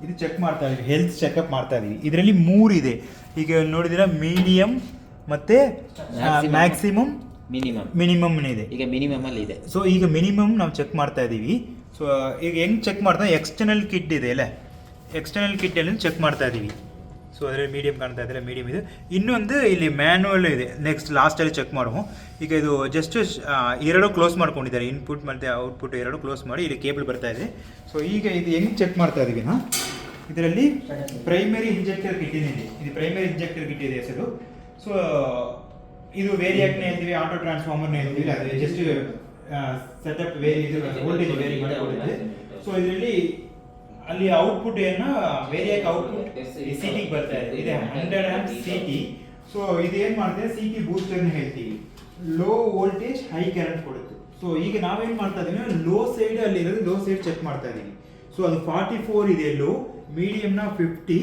ಇದು ಚೆಕ್ ಮಾಡ್ತಾ ಇದೀವಿ, ಹೆಲ್ತ್ ಚೆಕಪ್ ಮಾಡ್ತಾ ಇದೀವಿ. ಇದರಲ್ಲಿ 3 ಇದೆ. ಈಗ ನೋಡಿದಿರಾ, ಮೀಡಿಯಮ್ ಮತ್ತೆ ಮ್ಯಾಕ್ಸಿಮಮ್, ಮಿನಿಮಮ್ ಇದೆ. ಈಗ ಮಿನಿಮಮ್ ಅಲ್ಲಿ ಇದೆ. ಸೊ ಈಗ ಮಿನಿಮಮ್ ನಾವು ಚೆಕ್ ಮಾಡ್ತಾ ಇದೀವಿ. ಸೊ ಈಗ ಹೆಂಗ್ ಚೆಕ್ ಮಾಡ್ತಾ, ಎಕ್ಸ್ಟರ್ನಲ್ ಕಿಟ್ ಇದೆ ಅಲ್ಲ, ಎಕ್ಸ್ಟರ್ನಲ್ ಕಿಟ್ಟಲ್ಲಿ ಚೆಕ್ ಮಾಡ್ತಾ ಇದೀವಿ. ಸೊ ಅದರಲ್ಲಿ ಮೀಡಿಯಮ್ ಕಾಣ್ತಾ ಇದ್ದಾರೆ, ಮೀಡಿಯಮ್ ಇದೆ. ಇನ್ನೊಂದು ಇಲ್ಲಿ ಮ್ಯಾನುವಲ್ ಇದೆ, ನೆಕ್ಸ್ಟ್ ಲಾಸ್ಟಲ್ಲಿ ಚೆಕ್ ಮಾಡುವ. ಈಗ ಇದು ಜಸ್ಟ್ 2 ಕ್ಲೋಸ್ ಮಾಡ್ಕೊಂಡಿದ್ದಾರೆ, ಇನ್ಪುಟ್ ಮತ್ತು ಔಟ್ಪುಟ್ 2 ಕ್ಲೋಸ್ ಮಾಡಿ ಇಲ್ಲಿ ಕೇಬಲ್ ಬರ್ತಾ ಇದೆ. ಸೊ ಈಗ ಇದು ಹೆಂಗೆ ಚೆಕ್ ಮಾಡ್ತಾ ಇದೀವಿ ನಾ, ಇದರಲ್ಲಿ ಪ್ರೈಮರಿ ಇಂಜೆಕ್ಟರ್ ಕಿಟ್ ಇದೆ. ಇದು ಪ್ರೈಮರಿ ಇಂಜೆಕ್ಟರ್ ಕಿಟ್ ಇದೆ ಹೆಸರು. ಸೊ ಇದು ವೇರಿಯಾಕ್ನೇ ಹೇಳ್ತೀವಿ, ಆಟೋ ಟ್ರಾನ್ಸ್ಫಾರ್ಮರ್ನೇ ಹೇಳ್ತೀವಿ. ಅದು ಜಸ್ಟ್ ಸೆಟಪ್ ವೋಲ್ಟೇಜ್ ವೇರಿ ಮಾಡಿಕೊಡುತ್ತೆ. ಸೊ ಇದರಲ್ಲಿ ಅಲ್ಲಿ ಔಟ್ಪುಟ್ ಏನು ವೇರಿಯಾಕ್ ಔಟ್ಪುಟ್ ಸಿಟಿಗೆ ಬರ್ತಾ ಇದೆ. ಇದೆ 100 ಆಂಪ್ ಸಿಟಿ. ಸೊ ಇದು ಏನು ಮಾಡ್ತೇವೆ, ಸಿಟಿ ಬೂಸ್ಟರ್ನ ಹೇಳ್ತೀವಿ. ಲೋ ವೋಲ್ಟೇಜ್ ಹೈ ಕರೆಂಟ್ ಕೊಡುತ್ತೆ. ಸೊ ಈಗ ನಾವೇನು ಮಾಡ್ತಾ ಇದೀವಿ, ಲೋ ಸೈಡ್ ಅಲ್ಲಿ ಇರೋದು ಲೋ ಸೈಡ್ ಚೆಕ್ ಮಾಡ್ತಾ ಇದೀವಿ. ಸೊ ಅದು 44 ಇದೆ ಲೋ, ಮೀಡಿಯಮ್ನ 50,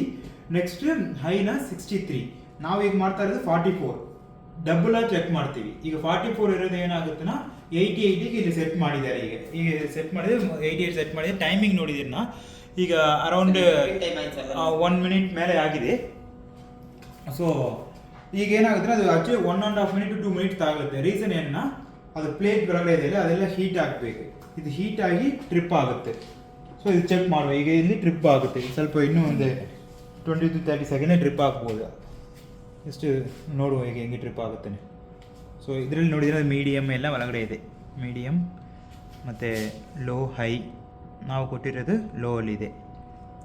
ನೆಕ್ಸ್ಟ್ ಹೈನ 63. ನಾವೀಗ ಮಾಡ್ತಾ ಇರೋದು 44. ಡಬಲ್ ಆಗಿ ಚೆಕ್ ಮಾಡ್ತೀವಿ. ಈಗ 44 ಇರೋದು ಏನಾಗುತ್ತೆನಾ 88ಗೆ ಇಲ್ಲಿ ಸೆಟ್ ಮಾಡಿದ್ದಾರೆ. ಈಗ ಸೆಟ್ ಮಾಡಿದ್ರೆ 88 ಸೆಟ್ ಮಾಡಿದ್ರೆ. ಟೈಮಿಂಗ್ ನೋಡಿದಿರನ್ನ ಈಗ ಅರೌಂಡ್ 1 ಮಿನಿಟ್ ಮೇಲೆ ಆಗಿದೆ. ಸೊ ಈಗ ಏನಾಗುತ್ತೆ, ಅದು ಆಕ್ಚುಲಿ 1.5 ಮಿನಿಟ್ 2 ಮಿನಿಟ್ ತಾಗುತ್ತೆ. ರೀಸನ್ ಏನ, ಅದು ಪ್ಲೇಟ್ ಬರಲ್ಲ ಇದೆಯಲ್ಲ, ಅದೆಲ್ಲ ಹೀಟ್ ಆಗಬೇಕು. ಇದು ಹೀಟ್ ಆಗಿ ಟ್ರಿಪ್ ಆಗುತ್ತೆ. ಸೊ ಇದು ಚೆಕ್ ಮಾಡುವ. ಈಗ ಇಲ್ಲಿ ಟ್ರಿಪ್ ಆಗುತ್ತೆ, ಸ್ವಲ್ಪ ಇನ್ನೂ ಒಂದು 20 to 30 ಸೆಕೆಂಡ್ ಟ್ರಿಪ್ ಆಗ್ಬೋದು. ಎಷ್ಟು ನೋಡುವ ಈಗ ಹೆಂಗೆ ಟ್ರಿಪ್ ಆಗುತ್ತೆ. ಸೊ ಇದರಲ್ಲಿ ನೋಡಿದರೆ ಮೀಡಿಯಮ್ ಎಲ್ಲ ಒಳಗಡೆ ಇದೆ. ಮೀಡಿಯಮ್ ಮತ್ತು ಲೋ ಹೈ ನಾವು ಕೊಟ್ಟಿರೋದು ಲೋ ಅಲ್ಲಿದೆ.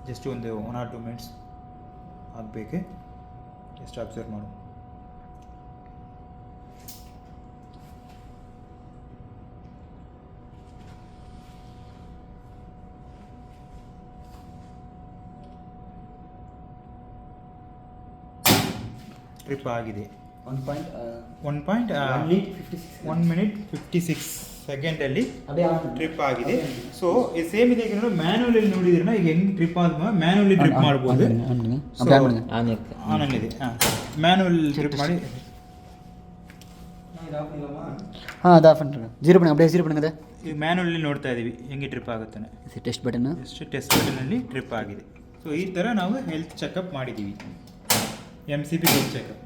ಜಸ್ಟ್ ಒಂದು 1 or 2 ಮಿನಿಟ್ಸ್ ಆಗಬೇಕು. ಜಸ್ಟ್ ಅಬ್ಸರ್ವ್ ಮಾಡು. ಟ್ರಿಪ್ ಆಗಿದೆ. 1 ಮಿನಿಟ್ 56 ಸೆಕೆಂಡಲ್ಲಿ ಟ್ರಿಪ್ ಆಗಿದೆ. ಸೊ ಇದು ಸೇಮ್ ಇದೆ. ಈಗ ನೋಡಿ, ಮ್ಯಾನುವಲ್ ನೋಡಿದ್ರೆ ಈಗ ಹೆಂಗೆ ಟ್ರಿಪ್ ಆದ ಮ್ಯಾನುವಲಿ ಟ್ರಿಪ್ ಮಾಡ್ಬೋದು. ಆನ್ ಇದೆ. ಮ್ಯಾನುವಲ್ ಟ್ರಿಪ್ ಮಾಡಿ ಈಗ ಮ್ಯಾನುವಲ್ಲಿ ನೋಡ್ತಾ ಇದೀವಿ ಹೆಂಗೆ ಟ್ರಿಪ್ ಆಗುತ್ತೆ. ಟೆಸ್ಟ್ ಬಟನ್, ಟೆಸ್ಟ್ ಬಟನಲ್ಲಿ ಟ್ರಿಪ್ ಆಗಿದೆ. ಸೊ ಈ ಥರ ನಾವು ಹೆಲ್ತ್ ಚೆಕಪ್ ಮಾಡಿದ್ದೀವಿ, MCP ಹೆಲ್ತ್ ಚೆಕಪ್.